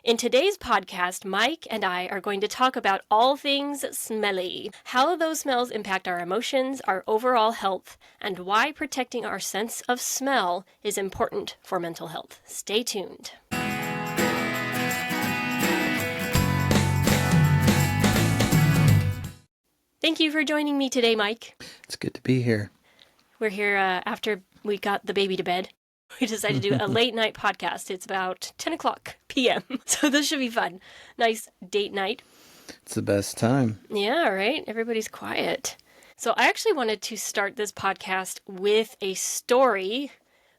In today's podcast, Mike and I are going to talk about all things smelly, how those smells impact our emotions, our overall health, and why protecting our sense of smell is important for mental health. Stay tuned. Thank you for joining me today, Mike. It's good to be here. We're here after we got the baby to bed. We decided to do a late night podcast. It's about 10 o'clock p.m. So this should be fun. Nice date night. It's the best time. Yeah, right? Everybody's quiet. So I actually wanted to start this podcast with a story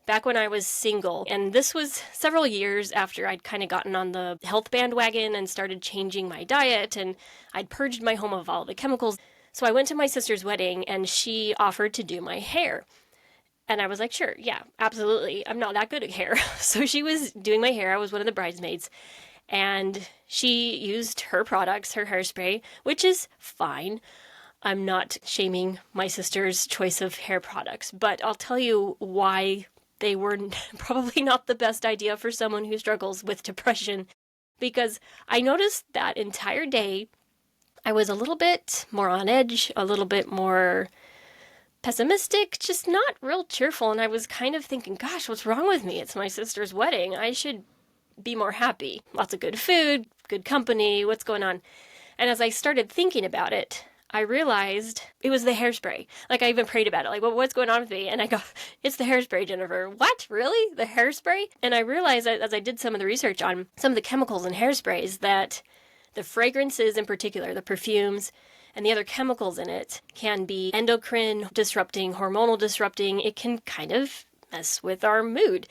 back when I was single. And this was several years after I'd kind of gotten on the health bandwagon and started changing my diet, and I'd purged my home of all the chemicals. So I went to my sister's wedding and she offered to do my hair. And I was like, sure, yeah, absolutely. I'm not that good at hair. So she was doing my hair. I was one of the bridesmaids. And she used her products, her hairspray, which is fine. I'm not shaming my sister's choice of hair products, but I'll tell you why they were probably not the best idea for someone who struggles with depression. Because I noticed that entire day, I was a little bit more on edge, a little bit more pessimistic, just not real cheerful. And I was kind of thinking, gosh, what's wrong with me? It's my sister's wedding. I should be more happy. Lots of good food, good company, what's going on? And as I started thinking about it, I realized it was the hairspray. Like, I even prayed about it. Like, well, what's going on with me? And I go, it's the hairspray, Jennifer. What? Really? The hairspray? And I realized as I did some of the research on some of the chemicals in hairsprays that the fragrances in particular, the perfumes, and the other chemicals in it can be endocrine disrupting, hormonal disrupting. It can kind of mess with our mood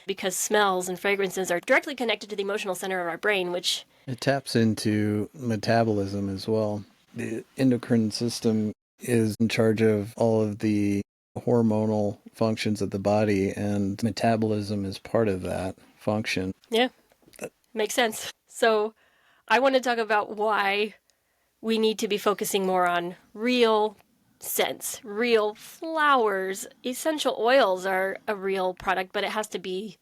because smells and fragrances are directly connected to the emotional center of our brain, which... It taps into metabolism as well. The endocrine system is in charge of all of the hormonal functions of the body, and metabolism is part of that function. Yeah, makes sense. So I want to talk about why we need to be focusing more on real scents, real flowers. Essential oils are a real product, but it has to be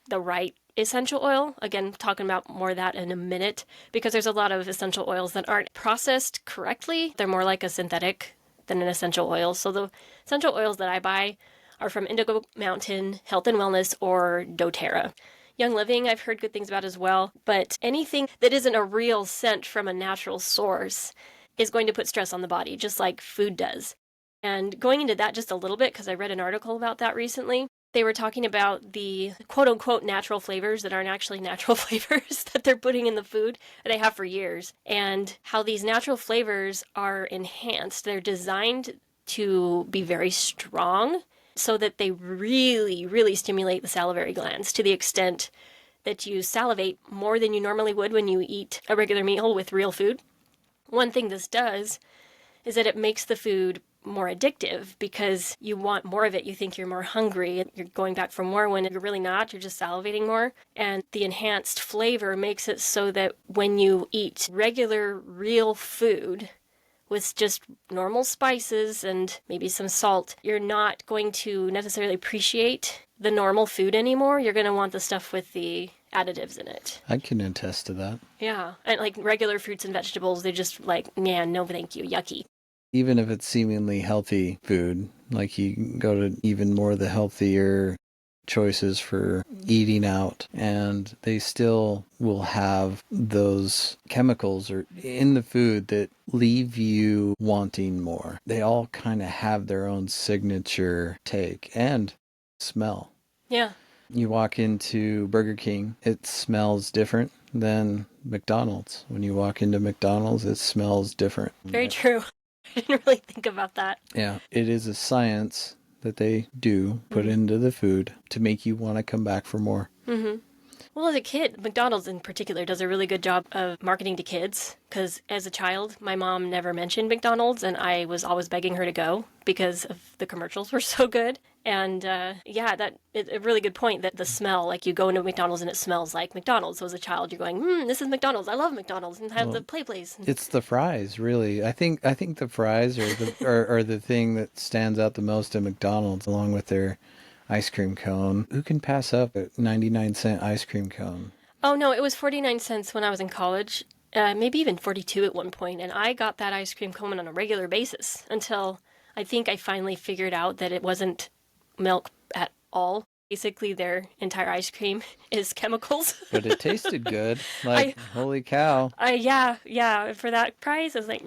the right essential oil. Again, talking about more of that in a minute, because there's a lot of essential oils that aren't processed correctly. They're more like a synthetic than an essential oil. So the essential oils that I buy are from Indigo Mountain, Health and Wellness, or doTERRA. Young Living, I've heard good things about as well, but anything that isn't a real scent from a natural source is going to put stress on the body, just like food does. And going into that just a little bit, because I read an article about that recently, they were talking about the quote-unquote natural flavors that aren't actually natural flavors that they're putting in the food, that they have for years, and how these natural flavors are enhanced. They're designed to be very strong, so that they really, really stimulate the salivary glands to the extent that you salivate more than you normally would when you eat a regular meal with real food. One thing this does is that it makes the food more addictive because you want more of it. You think you're more hungry. You're going back for more when you're really not. You're just salivating more. And the enhanced flavor makes it so that when you eat regular, real food, with just normal spices and maybe some salt, you're not going to necessarily appreciate the normal food anymore. You're going to want the stuff with the additives in it. I can attest to that. Yeah. And like regular fruits and vegetables, they're just like, man, no thank you, yucky. Even if it's seemingly healthy food, like you go to even more the healthier choices for eating out, and they still will have those chemicals or in the food that leave you wanting more. They all kind of have their own signature take and smell. Yeah. You walk into Burger King, it smells different than McDonald's. When you walk into McDonald's, it smells different. Very true. I didn't really think about that. Yeah, it is a science that they do put into the food to make you want to come back for more. Mm-hmm. Well, as a kid, McDonald's in particular does a really good job of marketing to kids, because as a child, my mom never mentioned McDonald's, and I was always begging her to go because of the commercials were so good. And yeah, that is a really good point, that the smell, like you go into McDonald's and it smells like McDonald's. So as a child, you're going, this is McDonald's. I love McDonald's, and have the play place. It's the fries, really. I think the fries are the thing that stands out the most at McDonald's, along with their ice cream cone. Who can pass up a 99-cent ice cream cone? Oh no, it was 49 cents when I was in college. Maybe even 42 at one point, and I got that ice cream cone on a regular basis until I think I finally figured out that it wasn't milk at all. Basically, their entire ice cream is chemicals. But it tasted good. Like, I, holy cow. yeah, for that price, I was like,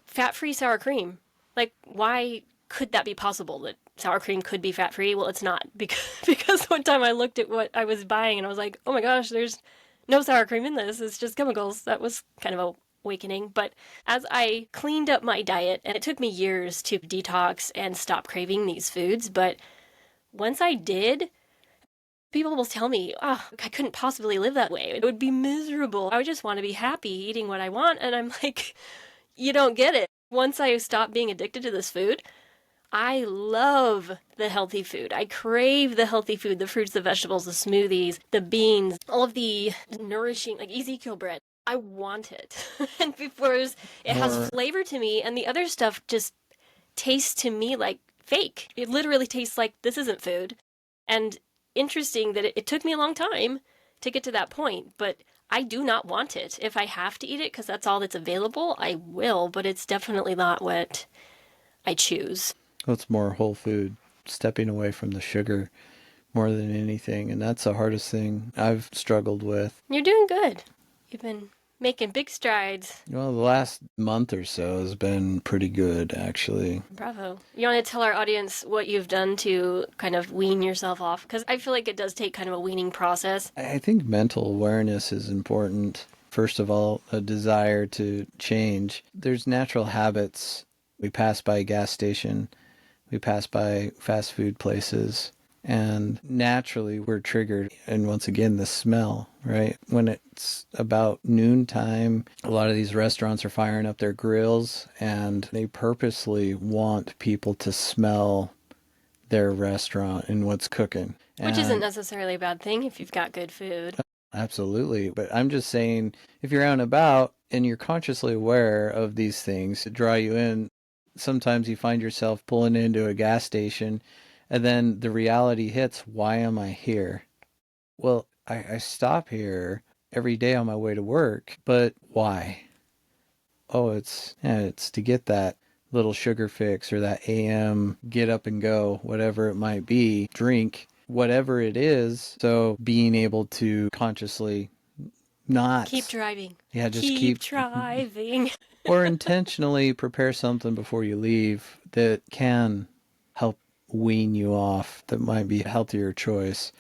fat-free sour cream. Like, why could that be possible that sour cream could be fat-free? Well, it's not because one time I looked at what I was buying and I was like, oh my gosh, there's no sour cream in this. It's just chemicals. That was kind of a awakening. But as I cleaned up my diet, and it took me years to detox and stop craving these foods, but once I did, people will tell me, oh, I couldn't possibly live that way. It would be miserable. I would just want to be happy eating what I want. And I'm like, you don't get it. Once I stopped being addicted to this food, I love the healthy food. I crave the healthy food, the fruits, the vegetables, the smoothies, the beans, all of the nourishing, like Ezekiel bread. I want it. And because it has More, flavor to me, and the other stuff just tastes to me like fake. It literally tastes like this isn't food. And interesting that it took me a long time to get to that point, but I do not want it. If I have to eat it because that's all that's available, I will, but it's definitely not what I choose. it's more whole food, stepping away from the sugar more than anything. And that's the hardest thing I've struggled with. You're doing good. You've been making big strides. Well, the last month or so has been pretty good, actually. Bravo. You want to tell our audience what you've done to kind of wean yourself off? Because I feel like it does take kind of a weaning process. I think mental awareness is important. First of all, a desire to change. There's natural habits. We pass by a gas station, we pass by fast food places, and naturally we're triggered. And once again, the smell, right? When it's about noontime, a lot of these restaurants are firing up their grills and they purposely want people to smell their restaurant and what's cooking. Which isn't And necessarily a bad thing if you've got good food. absolutely. But I'm just saying, if you're out and about and you're consciously aware of these things that draw you in, sometimes you find yourself pulling into a gas station and then the reality hits, why am I here? Well, I stop here every day on my way to work, but why? Oh, it's to get that little sugar fix or that AM get up and go, whatever it might be, drink, whatever it is. So being able to consciously Keep not, driving. yeah, just Keep keep, driving. or intentionally prepare something before you leave that can help wean you off, that might be a healthier choice.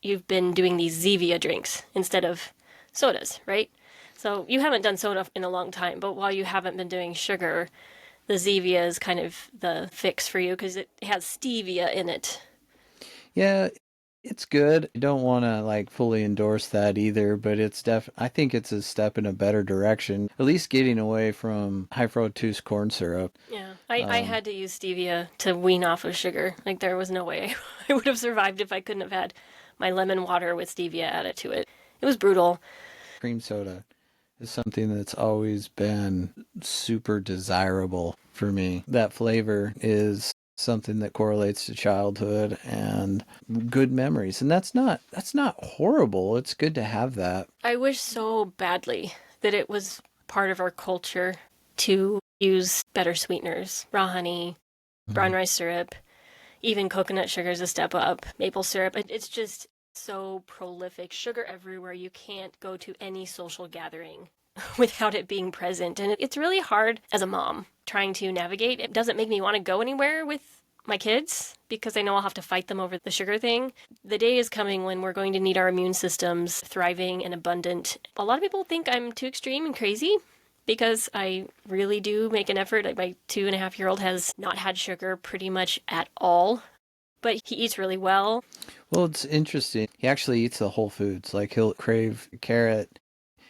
You've been doing these Zevia drinks instead of sodas, right? So you haven't done soda in a long time, but while you haven't been doing sugar, the Zevia is kind of the fix for you because it has stevia in it. Yeah, it's good. I don't want to like fully endorse that either, but I think it's a step in a better direction. At least getting away from high fructose corn syrup. Yeah, I Um, had to use stevia to wean off of sugar. Like, there was no way I would have survived if I couldn't have had my lemon water with stevia added to it. It was brutal. Cream soda is something that's always been super desirable for me. That flavor is something that correlates to childhood and good memories. And that's not horrible. It's good to have that. I wish so badly that it was part of our culture to use better sweeteners, raw honey, brown Mhm. rice syrup, even coconut sugar is a step up, maple syrup. It's just so prolific. Sugar everywhere. You can't go to any social gathering without it being present. And it's really hard as a mom trying to navigate. It doesn't make me want to go anywhere with my kids because I know I'll have to fight them over the sugar thing. The day is coming when we're going to need our immune systems thriving and abundant. A lot of people think I'm too extreme and crazy because I really do make an effort. Like, my 2.5-year-old has not had sugar pretty much at all, but he eats really well. Well, it's interesting. He actually eats the whole foods. Like he'll crave carrot.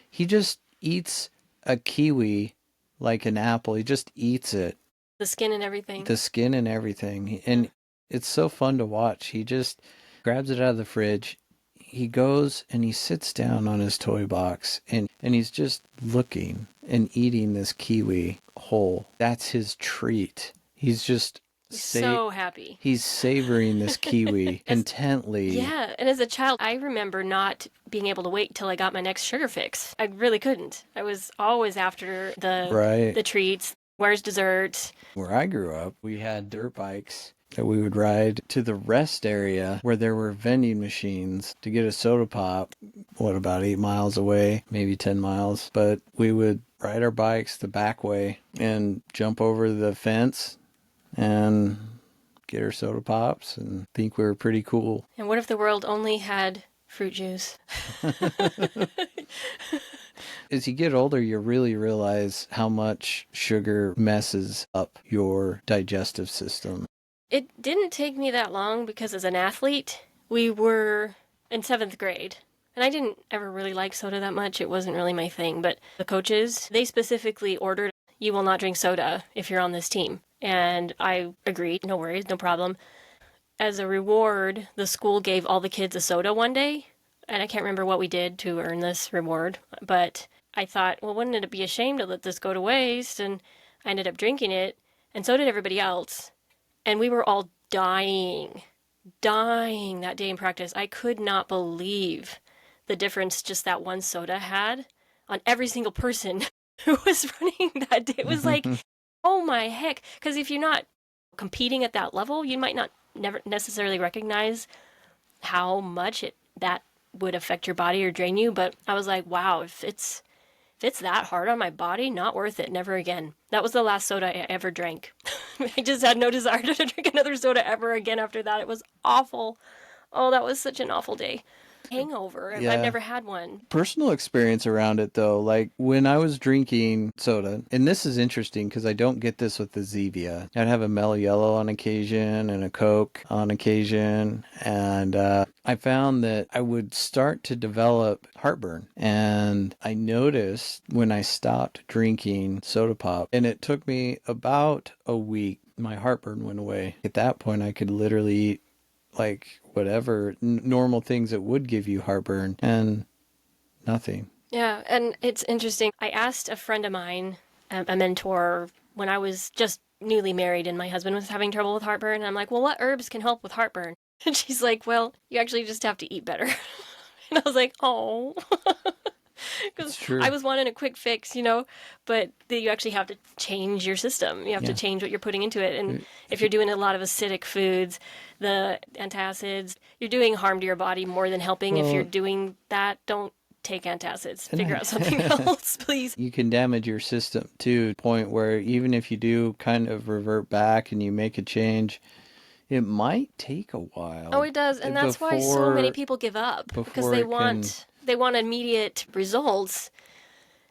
He just eats a kiwi like an apple. He just eats it, The skin and everything. the skin and everything. Yeah. And it's so fun to watch. He just grabs it out of the fridge. He goes and he sits down on his toy box and he's just looking and eating this kiwi whole. That's his treat. He's just He's Say so happy. he's savoring this kiwi intently. Yeah, and as a child, I remember not being able to wait until I got my next sugar fix. I really couldn't. I was always after Right. the treats. Where's dessert? Where I grew up, we had dirt bikes that we would ride to the rest area where there were vending machines to get a soda pop, what, about 8 miles away, maybe 10 miles. But we would ride our bikes the back way and jump over the fence and get our soda pops and think we were pretty cool. And what if the world only had fruit juice? As you get older, you really realize how much sugar messes up your digestive system. It didn't take me that long because as an athlete, we were in 7th grade. And I didn't ever really like soda that much. It wasn't really my thing. But the coaches, they specifically ordered, you will not drink soda if you're on this team. And I agreed, no worries, no problem. As a reward, the school gave all the kids a soda one day. And I can't remember what we did to earn this reward. But I thought, well, wouldn't it be a shame to let this go to waste? And I ended up drinking it. And so did everybody else. And we were all dying that day in practice. I could not believe the difference just that one soda had on every single person who was running that day. It was like, oh my heck. Because if you're not competing at that level, you might not never necessarily recognize how much that would affect your body or drain you. But I was like, wow, if it's that hard on my body, not worth it. Never again. That was the last soda I ever drank. I just had no desire to drink another soda ever again after that. It was awful. Oh, that was such an awful day. Hangover. Yeah. I've never had one. Personal experience around it, though, like when I was drinking soda, and this is interesting because I don't get this with the Zevia. I'd have a Mellow Yellow on occasion and a Coke on occasion, and I found that I would start to develop heartburn. And I noticed when I stopped drinking soda pop, and it took me about a week, my heartburn went away. At that point, I could literally eat like whatever normal things that would give you heartburn and nothing. Yeah, and it's interesting. I asked a friend of mine, a mentor, when I was just newly married and my husband was having trouble with heartburn. And I'm like, well, what herbs can help with heartburn? And she's like, well, you actually just have to eat better. And I was like, oh. Because I was wanting a quick fix, but you actually have to change your system. You have to change what you're putting into it. And if you're doing a lot of acidic foods, the antacids, you're doing harm to your body more than helping. If you're doing that, don't take antacids. Figure out something else, please. You can damage your system to a point where even if you do kind of revert back and you make a change, it might take a while. Oh, it does. And that's why so many people give up, because they want immediate results.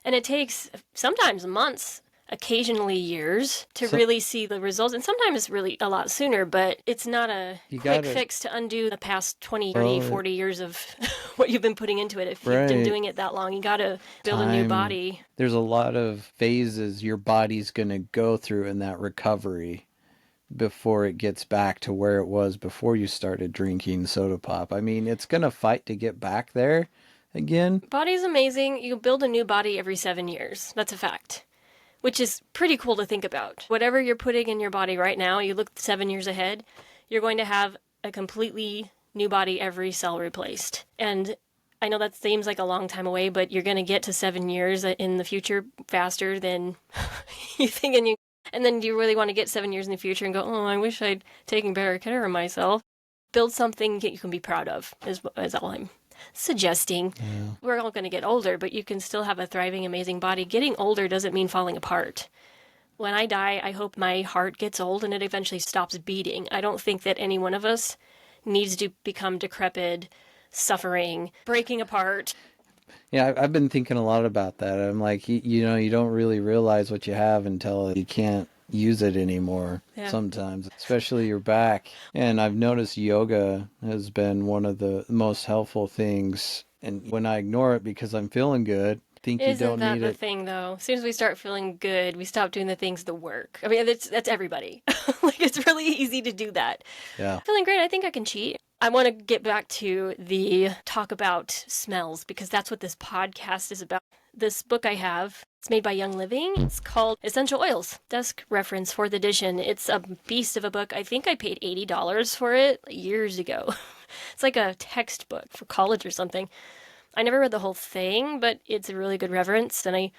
And it takes sometimes months, occasionally years, to really see the results. And sometimes it's really a lot sooner, but it's not a quick fix to undo the past 20, 30, 40 years of what you've been putting into it. If you've been doing it that long, you got to build a new body. There's a lot of phases your body's going to go through in that recovery before it gets back to where it was before you started drinking soda pop. I mean, it's going to fight to get back there again. Body's amazing. You build a new body every 7 years. That's a fact, which is pretty cool to think about. Whatever you're putting in your body right now, you look 7 years ahead, you're going to have a completely new body, every cell replaced. And I know that seems like a long time away, but you're going to get to 7 years in the future faster than you think. And then you really want to get 7 years in the future and go, oh, I wish I'd taken better care of myself. Build something that you can be proud of, is all I'm suggesting. Yeah. We're all going to get older, but you can still have a thriving, amazing body. Getting older doesn't mean falling apart. When I die, I hope my heart gets old and it eventually stops beating. I don't think that any one of us needs to become decrepit, suffering, breaking apart. Yeah, I've been thinking a lot about that. I'm like, you don't really realize what you have until you can't use it anymore sometimes, especially your back. And I've noticed yoga has been one of the most helpful things. And when I ignore it because I'm feeling good, think you don't need it. Isn't that the thing, though? As soon as we start feeling good, we stop doing the things that work. I mean, that's everybody. Like, it's really easy to do that. Yeah. Feeling great, I think I can cheat. I want to get back to the talk about smells because that's what this podcast is about. This book I have, it's made by Young Living. It's called Essential Oils, desk reference, 4th edition. It's a beast of a book. I think I paid $80 for it years ago. It's like a textbook for college or something. I never read the whole thing, but it's a really good reference. And I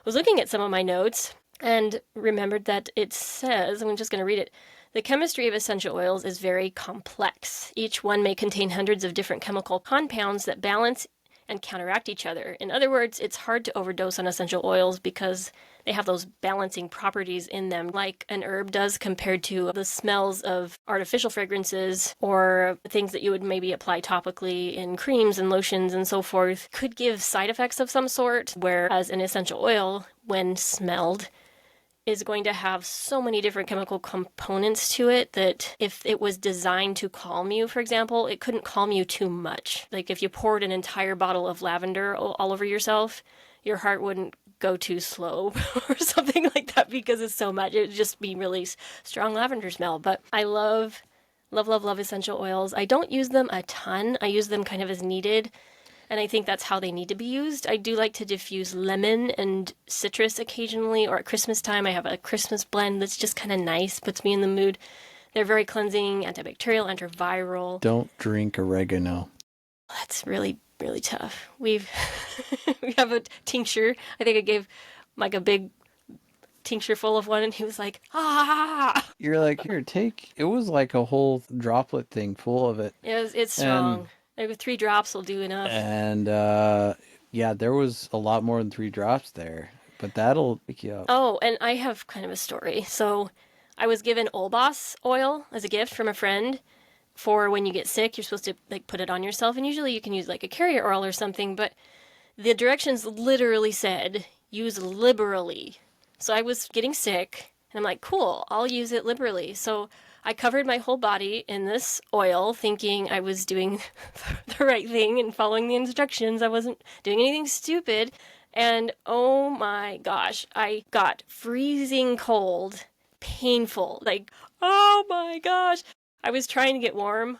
was looking at some of my notes and remembered that it says, I'm just going to read it. The chemistry of essential oils is very complex. Each one may contain hundreds of different chemical compounds that balance and counteract each other. In other words, it's hard to overdose on essential oils because they have those balancing properties in them, like an herb does compared to the smells of artificial fragrances or things that you would maybe apply topically in creams and lotions and so forth, could give side effects of some sort, whereas an essential oil, when smelled, is going to have so many different chemical components to it that if it was designed to calm you, for example, it couldn't calm you too much. Like if you poured an entire bottle of lavender all over yourself, your heart wouldn't go too slow or something like that because it's so much. It would just be really strong lavender smell. But I love essential oils. I don't use them a ton. I use them kind of as needed. And I think that's how they need to be used. I do like to diffuse lemon and citrus occasionally, or at Christmas time I have a Christmas blend that's just kind of nice, puts me in the mood. They're very cleansing, antibacterial, antiviral. Don't drink oregano. That's really, really tough. We have a tincture. I think I gave Mike a big tincture full of one, and he was like, ah. You're like, here, take. It was like a whole droplet thing full of it. It's strong. Maybe 3 drops will do enough. And yeah, there was a lot more than 3 drops there, but that'll pick you up. Oh, and I have kind of a story. So I was given Olbas oil as a gift from a friend for when you get sick. You're supposed to like put it on yourself, and usually you can use like a carrier oil or something, but the directions literally said use liberally. So I was getting sick, and I'm like, cool, I'll use it liberally. So I covered my whole body in this oil, thinking I was doing the right thing and following the instructions. I wasn't doing anything stupid. And oh my gosh, I got freezing cold, painful. Like, oh my gosh. I was trying to get warm.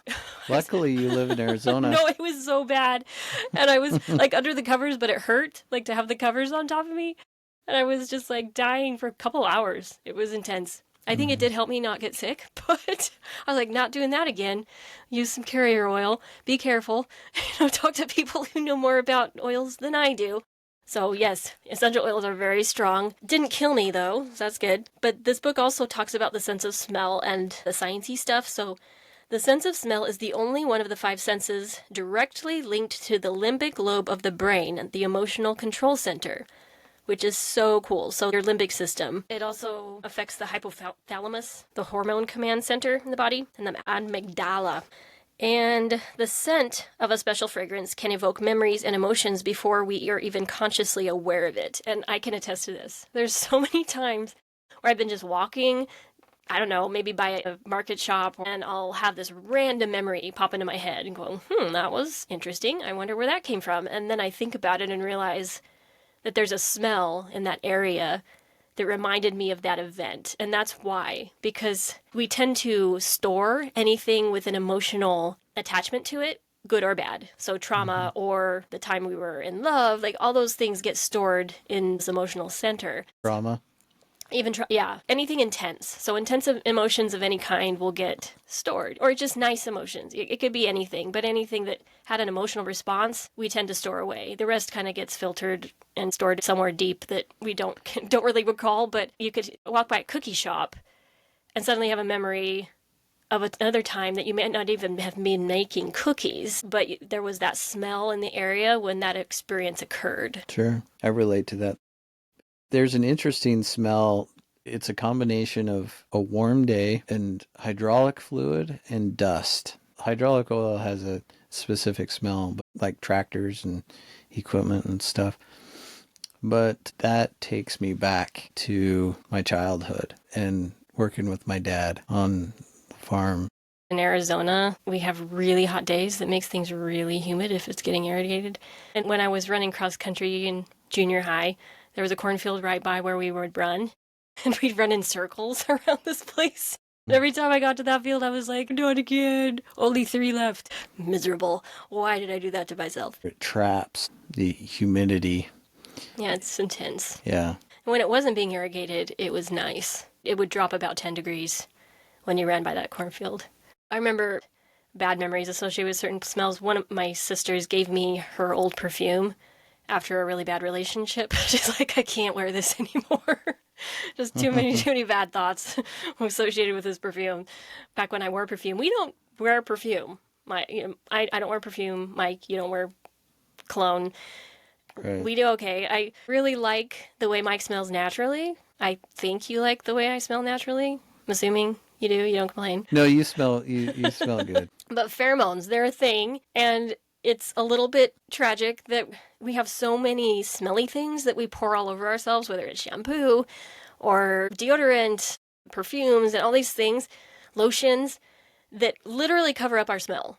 Luckily, you live in Arizona. No, it was so bad. And I was like under the covers, but it hurt like to have the covers on top of me. And I was just like dying for a couple hours. It was intense. I think it did help me not get sick, but I was like, not doing that again. Use some carrier oil. Be careful. Talk to people who know more about oils than I do. So yes, essential oils are very strong. Didn't kill me though, so that's good. But this book also talks about the sense of smell and the sciencey stuff. So the sense of smell is the only one of the 5 senses directly linked to the limbic lobe of the brain, the emotional control center, which is so cool. So your limbic system. It also affects the hypothalamus, the hormone command center in the body, and the amygdala. And the scent of a special fragrance can evoke memories and emotions before we are even consciously aware of it. And I can attest to this. There's so many times where I've been just walking, I don't know, maybe by a market shop, and I'll have this random memory pop into my head and go, that was interesting. I wonder where that came from. And then I think about it and realize that there's a smell in that area that reminded me of that event. And that's why, because we tend to store anything with an emotional attachment to it, good or bad. So trauma or the time we were in love, like all those things get stored in this emotional center. Trauma. Even, anything intense. So intensive emotions of any kind will get stored. Or just nice emotions. It could be anything, but anything that had an emotional response, we tend to store away. The rest kind of gets filtered and stored somewhere deep that we don't really recall. But you could walk by a cookie shop and suddenly have a memory of another time that you may not even have been making cookies, but there was that smell in the area when that experience occurred. Sure. I relate to that. There's an interesting smell. It's a combination of a warm day and hydraulic fluid and dust. Hydraulic oil has a specific smell, like tractors and equipment and stuff. But that takes me back to my childhood and working with my dad on the farm. In Arizona, we have really hot days that makes things really humid if it's getting irrigated. And when I was running cross country in junior high, there was a cornfield right by where we would run, and we'd run in circles around this place. Every time I got to that field, I was like, do it again. Only 3 left. Miserable. Why did I do that to myself? It traps the humidity. Yeah, it's intense. Yeah. When it wasn't being irrigated, it was nice. It would drop about 10 degrees when you ran by that cornfield. I remember bad memories associated with certain smells. One of my sisters gave me her old perfume after a really bad relationship. She's like, I can't wear this anymore. Just too many bad thoughts associated with this perfume. Back when I wore perfume, we don't wear perfume. I don't wear perfume. Mike, you don't wear cologne. Right. We do okay. I really like the way Mike smells naturally. I think you like the way I smell naturally. I'm assuming you do. You don't complain. No, you smell good. But pheromones, they're a thing, and it's a little bit tragic that we have so many smelly things that we pour all over ourselves, whether it's shampoo or deodorant, perfumes, and all these things, lotions, that literally cover up our smell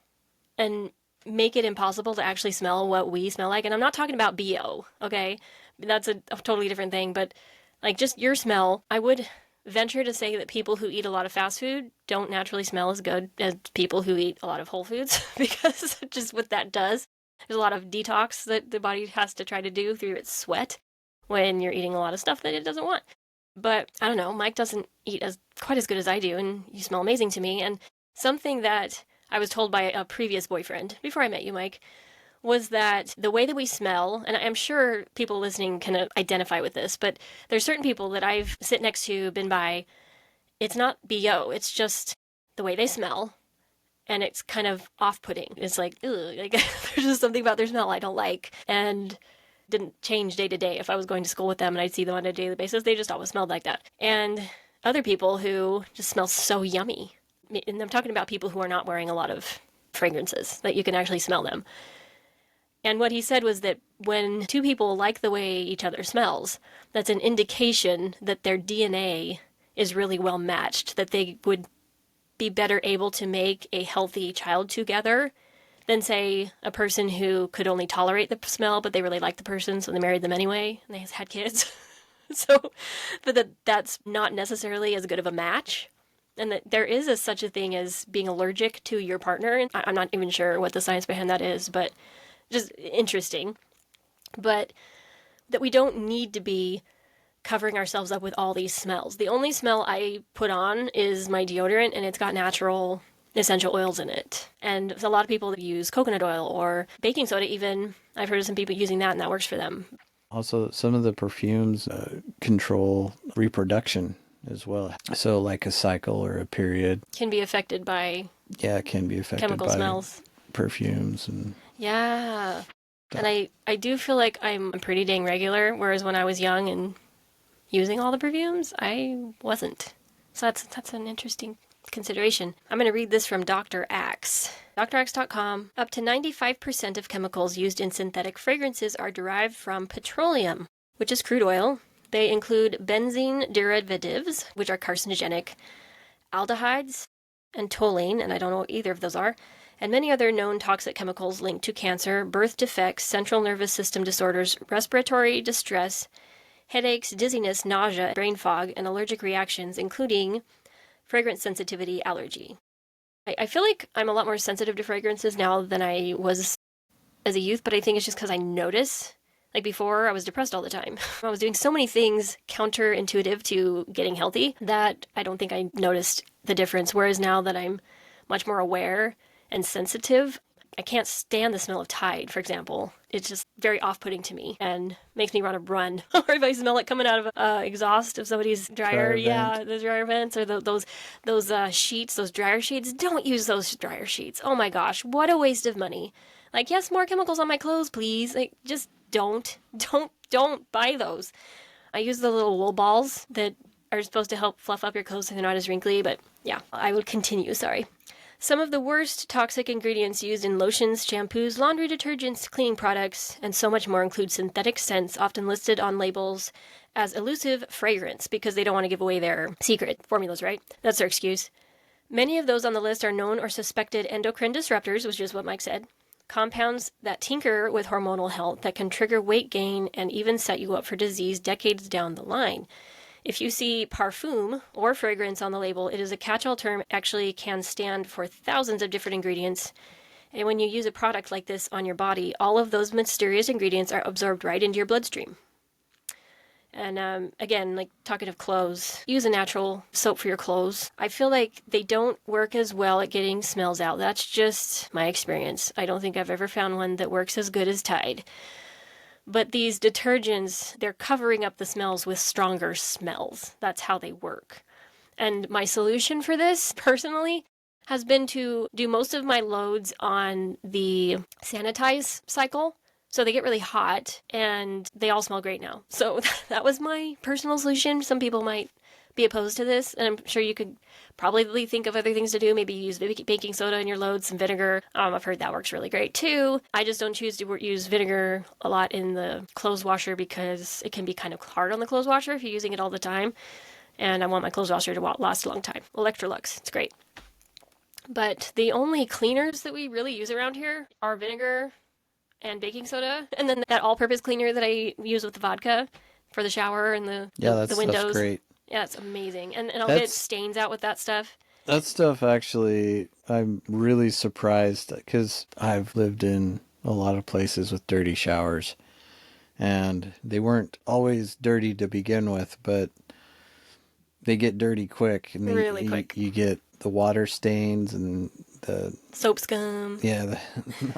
and make it impossible to actually smell what we smell like. And I'm not talking about BO, okay? That's a totally different thing, but like just your smell, I would venture to say that people who eat a lot of fast food don't naturally smell as good as people who eat a lot of whole foods because just what that does. There's a lot of detox that the body has to try to do through its sweat when you're eating a lot of stuff that it doesn't want. But I don't know, Mike doesn't eat quite as good as I do, and you smell amazing to me. And something that I was told by a previous boyfriend before I met you, Mike, was that the way that we smell, and I'm sure people listening can identify with this, but there's certain people that I've sit next to, been by, it's not BO, it's just the way they smell, and it's kind of off-putting. It's like, ugh, like there's just something about their smell I don't like, and didn't change day to day. If I was going to school with them and I'd see them on a daily basis, they just always smelled like that. And other people who just smell so yummy. And I'm talking about people who are not wearing a lot of fragrances, that you can actually smell them. And what he said was that when two people like the way each other smells, that's an indication that their DNA is really well matched, that they would be better able to make a healthy child together than, say, a person who could only tolerate the smell, but they really liked the person, so they married them anyway, and they had kids. So, but that's not necessarily as good of a match. And that there is such a thing as being allergic to your partner. And I'm not even sure what the science behind that is, but just interesting. But that we don't need to be covering ourselves up with all these smells. The only smell I put on is my deodorant, and it's got natural essential oils in it. And a lot of people use coconut oil or baking soda even. I've heard of some people using that, and that works for them. Also, some of the perfumes control reproduction as well. So like a cycle or a period. Can be affected by it can be affected chemical by smells. Perfumes and yeah. And I do feel like I'm pretty dang regular, whereas when I was young and using all the perfumes, I wasn't. So that's an interesting consideration. I'm going to read this from Dr. Axe. DrAxe.com. Up to 95% of chemicals used in synthetic fragrances are derived from petroleum, which is crude oil. They include benzene derivatives, which are carcinogenic, aldehydes, and toluene, and I don't know what either of those are, and many other known toxic chemicals linked to cancer, birth defects, central nervous system disorders, respiratory distress, headaches, dizziness, nausea, brain fog, and allergic reactions, including fragrance sensitivity allergy. I feel like I'm a lot more sensitive to fragrances now than I was as a youth, but I think it's just because I notice. Like before, I was depressed all the time. I was doing so many things counterintuitive to getting healthy that I don't think I noticed the difference. Whereas now that I'm much more aware and sensitive, I can't stand the smell of Tide, for example. It's just very off-putting to me and makes me want to run. Or if I smell it coming out of exhaust of somebody's dryer, the dryer vents, or those sheets, those dryer sheets. Don't use those dryer sheets. Oh my gosh, what a waste of money. Like, yes, more chemicals on my clothes, please. Like, just don't buy those. I use the little wool balls that are supposed to help fluff up your clothes so they're not as wrinkly, but yeah, I would continue, sorry. Some of the worst toxic ingredients used in lotions, shampoos, laundry detergents, cleaning products, and so much more include synthetic scents, often listed on labels as elusive fragrance because they don't want to give away their secret formulas, right? That's their excuse. Many of those on the list are known or suspected endocrine disruptors, which is what Mike said. Compounds that tinker with hormonal health that can trigger weight gain and even set you up for disease decades down the line. If you see parfum or fragrance on the label, it is a catch-all term, actually can stand for thousands of different ingredients. And when you use a product like this on your body, all of those mysterious ingredients are absorbed right into your bloodstream. And again, like talking of clothes, use a natural soap for your clothes. I feel like they don't work as well at getting smells out. That's just my experience. I don't think I've ever found one that works as good as Tide. But these detergents, they're covering up the smells with stronger smells. That's how they work. And my solution for this, personally, has been to do most of my loads on the sanitize cycle. So they get really hot and they all smell great now. So that was my personal solution. Some people might be opposed to this, and I'm sure you could probably think of other things to do. Maybe use baking soda in your loads, some vinegar. I've heard that works really great too. I just don't choose to use vinegar a lot in the clothes washer because it can be kind of hard on the clothes washer if you're using it all the time. And I want my clothes washer to last a long time. Electrolux, it's great. But the only cleaners that we really use around here are vinegar and baking soda, and then that all-purpose cleaner that I use with the vodka for the shower and the windows. That's great. Yeah, it's amazing. And I'll get stains out with that stuff. That stuff, actually, I'm really surprised because I've lived in a lot of places with dirty showers, and they weren't always dirty to begin with, but they get dirty quick. And really quick. You get the water stains and the soap scum. Yeah,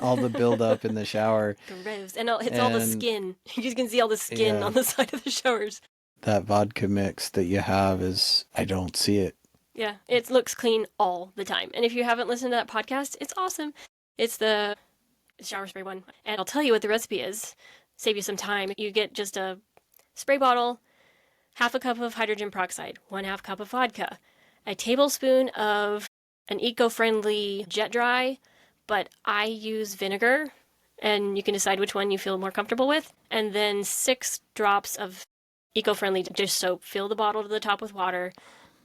all the buildup in the shower. Gross. And it's all the skin. You can see all the skin on the side of the showers. That vodka mix that you have I don't see it. Yeah, it looks clean all the time. And if you haven't listened to that podcast, it's awesome. It's the shower spray one. And I'll tell you what the recipe is. Save you some time. You get just a spray bottle, half a cup of hydrogen peroxide, 1/2 cup of vodka, a tablespoon of an eco-friendly jet dry, but I use vinegar, and you can decide which one you feel more comfortable with, and then 6 drops of eco-friendly dish soap. Fill the bottle to the top with water.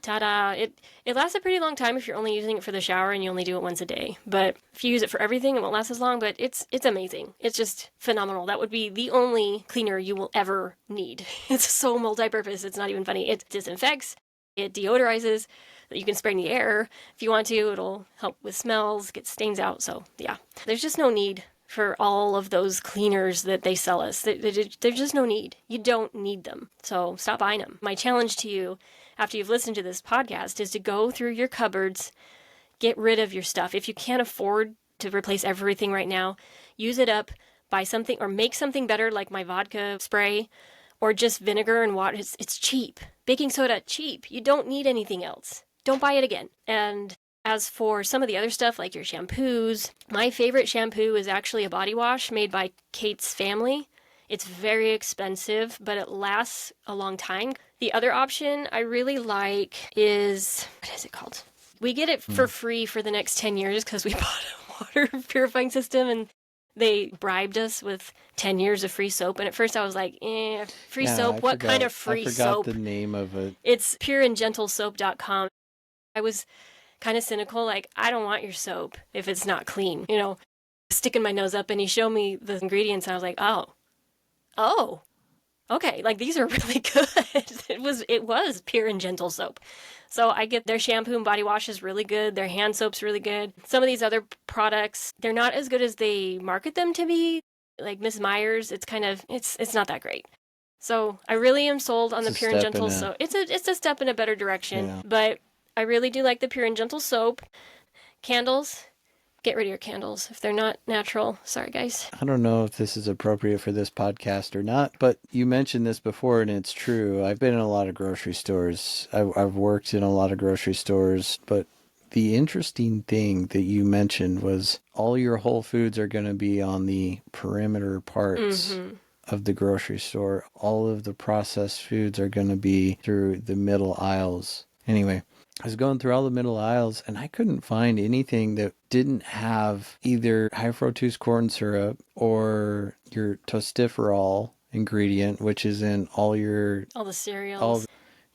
Ta-da! It lasts a pretty long time if you're only using it for the shower and you only do it once a day. But if you use it for everything, it won't last as long, but it's amazing. It's just phenomenal. That would be the only cleaner you will ever need. It's so multi-purpose, it's not even funny. It disinfects, it deodorizes, you can spray in the air if you want to. It'll help with smells, get stains out. So yeah, there's just no need for all of those cleaners that they sell us. There's just no need. You don't need them. So stop buying them. My challenge to you after you've listened to this podcast is to go through your cupboards, get rid of your stuff. If you can't afford to replace everything right now, use it up, buy something or make something better like my vodka spray or just vinegar and water. It's cheap. Baking soda, cheap. You don't need anything else. Don't buy it again. And as for some of the other stuff, like your shampoos, my favorite shampoo is actually a body wash made by Kate's Family. It's very expensive, but it lasts a long time. The other option I really like is, what is it called? We get it for free for the next 10 years because we bought a water purifying system and they bribed us with 10 years of free soap. And at first I was like, free soap? What kind of free soap? I forgot the name of it. It's pureandgentlesoap.com. I was kind of cynical, like, I don't want your soap if it's not clean. Sticking my nose up and he showed me the ingredients and I was like, oh, okay, like these are really good. It was Pure and Gentle soap. So I get their shampoo and body wash is really good. Their hand soap's really good. Some of these other products, they're not as good as they market them to be. Like Miss Myers, it's not that great. So I really am sold on the Pure and Gentle soap. It's a step in a better direction, but I really do like the Pure and Gentle soap. Candles, get rid of your candles if they're not natural. Sorry, guys. I don't know if this is appropriate for this podcast or not, but you mentioned this before and it's true. I've been in a lot of grocery stores. I've worked in a lot of grocery stores, but the interesting thing that you mentioned was all your whole foods are going to be on the perimeter parts of the grocery store. All of the processed foods are going to be through the middle aisles. Anyway, I was going through all the middle aisles and I couldn't find anything that didn't have either high fructose corn syrup or your tostiferol ingredient, which is in all the cereals.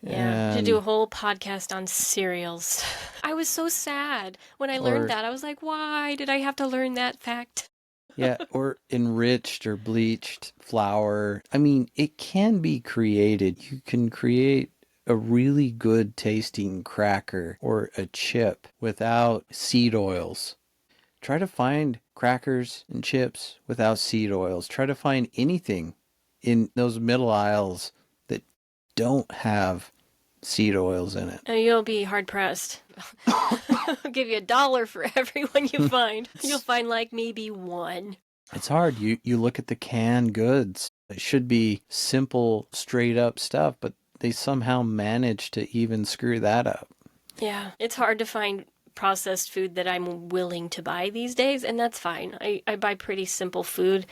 Yeah, we should do a whole podcast on cereals. I was so sad when I learned that. I was like, why did I have to learn that fact? Yeah, or enriched or bleached flour. I mean, it can be created. You can create a really good tasting cracker or a chip without seed oils. Try to find crackers and chips without seed oils. Try to find anything in those middle aisles that don't have seed oils in it. You'll be hard pressed. I'll give you $1 for every one you find. You'll find like maybe one. It's hard. You look at the canned goods. It should be simple, straight up stuff, but they somehow manage to even screw that up. Yeah, it's hard to find processed food that I'm willing to buy these days, and that's fine. I buy pretty simple food.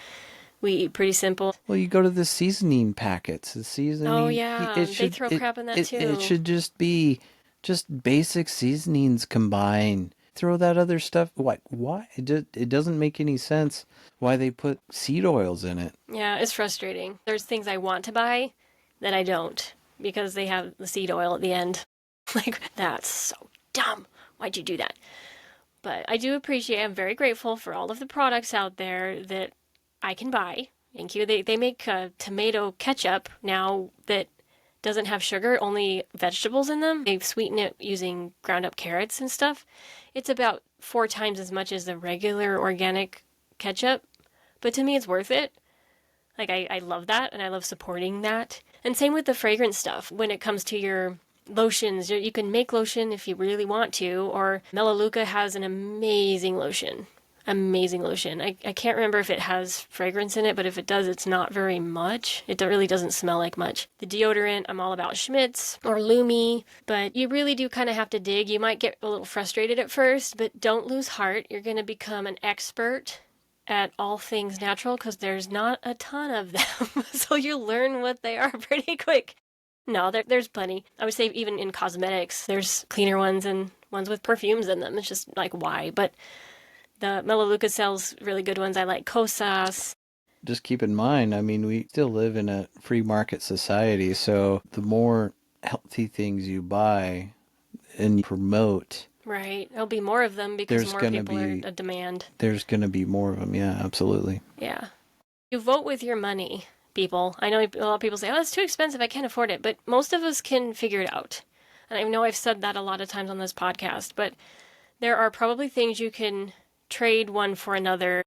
We eat pretty simple. Well, you go to the seasoning packets. The seasoning. Oh, yeah. They throw crap in that, too. It should just be just basic seasonings combined. Throw that other stuff. Why? It doesn't make any sense why they put seed oils in it. Yeah, it's frustrating. There's things I want to buy that I don't because they have the seed oil at the end. Like, that's so dumb. Why'd you do that? But I do appreciate, I'm very grateful for all of the products out there that I can buy. Thank you. They make tomato ketchup now that doesn't have sugar, only vegetables in them. They sweeten it using ground up carrots and stuff. It's about 4 times as much as the regular organic ketchup. But to me, it's worth it. Like, I love that, and I love supporting that. And same with the fragrance stuff. When it comes to your lotions, you can make lotion if you really want to, or Melaleuca has an amazing lotion. Amazing lotion. I can't remember if it has fragrance in it, but if it does, it's not very much. It really doesn't smell like much. The deodorant, I'm all about Schmidt's or Lumi, but you really do kind of have to dig. You might get a little frustrated at first, but don't lose heart. You're going to become an expert at all things natural because there's not a ton of them. So you'll learn what they are pretty quick. No, there's plenty. I would say even in cosmetics, there's cleaner ones and ones with perfumes in them. It's just like, why? But the Melaleuca sells really good ones. I like Kosas. Just keep in mind, I mean, we still live in a free market society, so the more healthy things you buy and promote, right, there'll be more of them because more people are a demand. There's going to be more of them, yeah, absolutely. Yeah. You vote with your money, people. I know a lot of people say, oh, it's too expensive, I can't afford it, but most of us can figure it out. And I know I've said that a lot of times on this podcast, but there are probably things you can trade one for another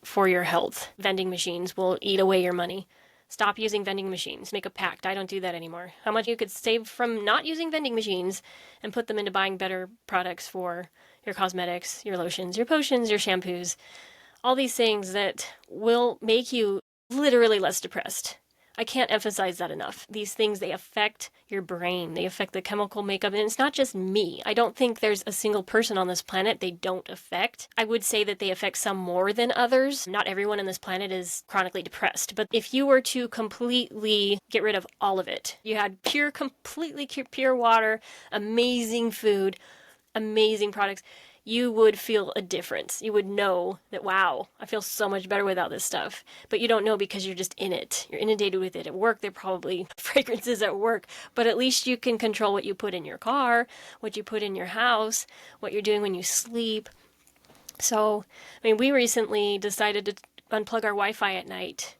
for your health. Vending machines will eat away your money. Stop using vending machines. Make a pact. I don't do that anymore. How much you could save from not using vending machines and put them into buying better products for your cosmetics, your lotions, your potions, your shampoos. All these things that will make you literally less depressed. I can't emphasize that enough. These things, they affect your brain. They affect the chemical makeup. And it's not just me. I don't think there's a single person on this planet they don't affect. I would say that they affect some more than others. Not everyone on this planet is chronically depressed. But if you were to completely get rid of all of it, you had completely pure water, amazing food, amazing products, you would feel a difference. You would know that, wow, I feel so much better without this stuff. But you don't know because you're just in it. You're inundated with it. At work, there are probably fragrances at work. But at least you can control what you put in your car, what you put in your house, what you're doing when you sleep. So, I mean, we recently decided to unplug our Wi-Fi at night.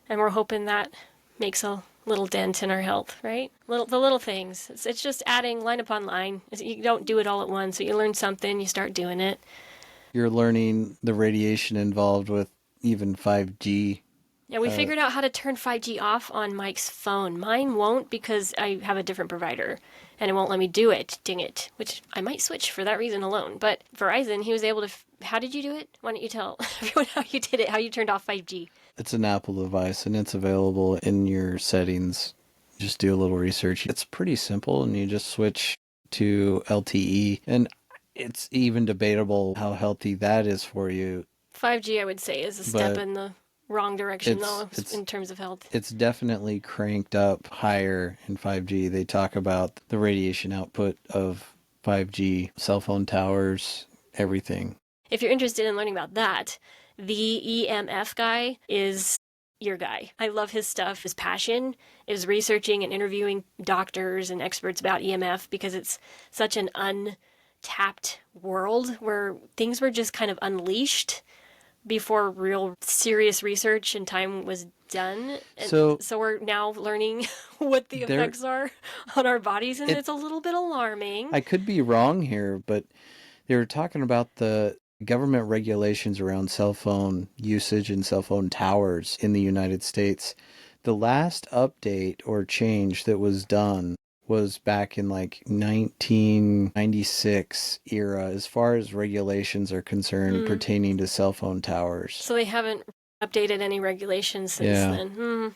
And we're hoping that makes a little dent in our health, right? The little things. It's just adding line upon line. You don't do it all at once. So you learn something, you start doing it. You're learning the radiation involved with even 5G. Yeah, we figured out how to turn 5G off on Mike's phone. Mine won't because I have a different provider and it won't let me do it. Ding it. Which I might switch for that reason alone. But Verizon, he was able to... How did you do it? Why don't you tell everyone how you did it, how you turned off 5G? It's an Apple device and it's available in your settings. Just do a little research. It's pretty simple and you just switch to LTE. And it's even debatable how healthy that is for you. 5G, I would say, is a step in the wrong direction, though, in terms of health. It's definitely cranked up higher in 5G. They talk about the radiation output of 5G, cell phone towers, everything. If you're interested in learning about that, the EMF guy is your guy. I love his stuff. His passion is researching and interviewing doctors and experts about EMF because it's such an untapped world where things were just kind of unleashed before real serious research and time was done. And So so we're now learning what the there, effects are on our bodies, and it's a little bit alarming. I could be wrong here, but they were talking about the government regulations around cell phone usage and cell phone towers in the United States. The last update or change that was done was back in like 1996 era as far as regulations are concerned pertaining to cell phone towers. So they haven't updated any regulations since Yeah. then.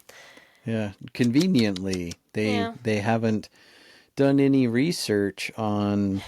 Yeah. Conveniently, they haven't done any research on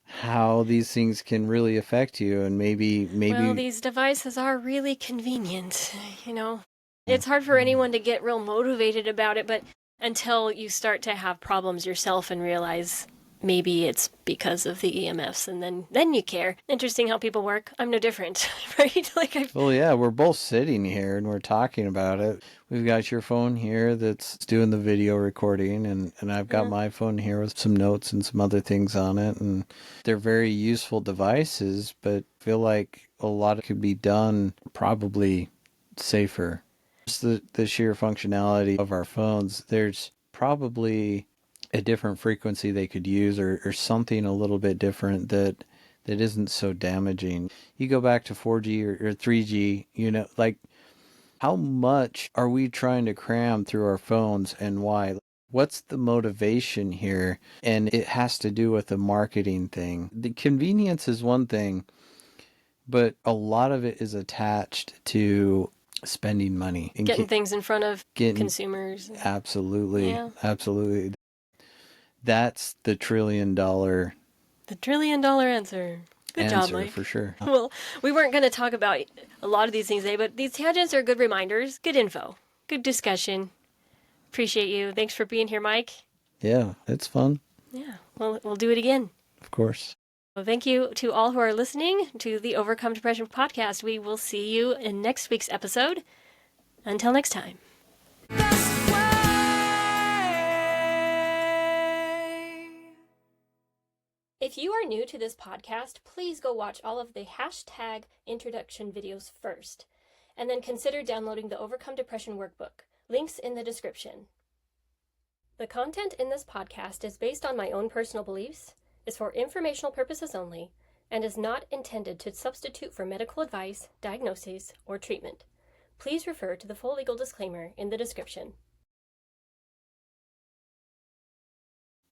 how these things can really affect you, and maybe Well, these devices are really convenient, you know. It's hard for anyone to get real motivated about it, but until you start to have problems yourself and realize maybe it's because of the EMFs, and then you care. Interesting how people work. I'm no different, right? Well, yeah, we're both sitting here and we're talking about it. We've got your phone here that's doing the video recording, and I've got my phone here with some notes and some other things on it. And they're very useful devices, but I feel like a lot could be done probably safer. Just the sheer functionality of our phones, there's probably a different frequency they could use, or something a little bit different that isn't so damaging. You go back to 4G or 3G, like how much are we trying to cram through our phones and why? What's the motivation here? And it has to do with the marketing thing. The convenience is one thing, but a lot of it is attached to spending money and getting things in front of consumers. Absolutely. Yeah. Absolutely. That's the $1 trillion The $1 trillion answer. Good job, Mike. For sure. Well, we weren't going to talk about a lot of these things today, but these tangents are good reminders, good info, good discussion. Appreciate you. Thanks for being here, Mike. Yeah, it's fun. Yeah, well, we'll do it again. Of course. Well, thank you to all who are listening to the Overcome Depression podcast. We will see you in next week's episode. Until next time. If you are new to this podcast, please go watch all of the hashtag introduction videos first, and then consider downloading the Overcome Depression workbook. Links in the description. The content in this podcast is based on my own personal beliefs, is for informational purposes only, and is not intended to substitute for medical advice, diagnosis, or treatment. Please refer to the full legal disclaimer in the description.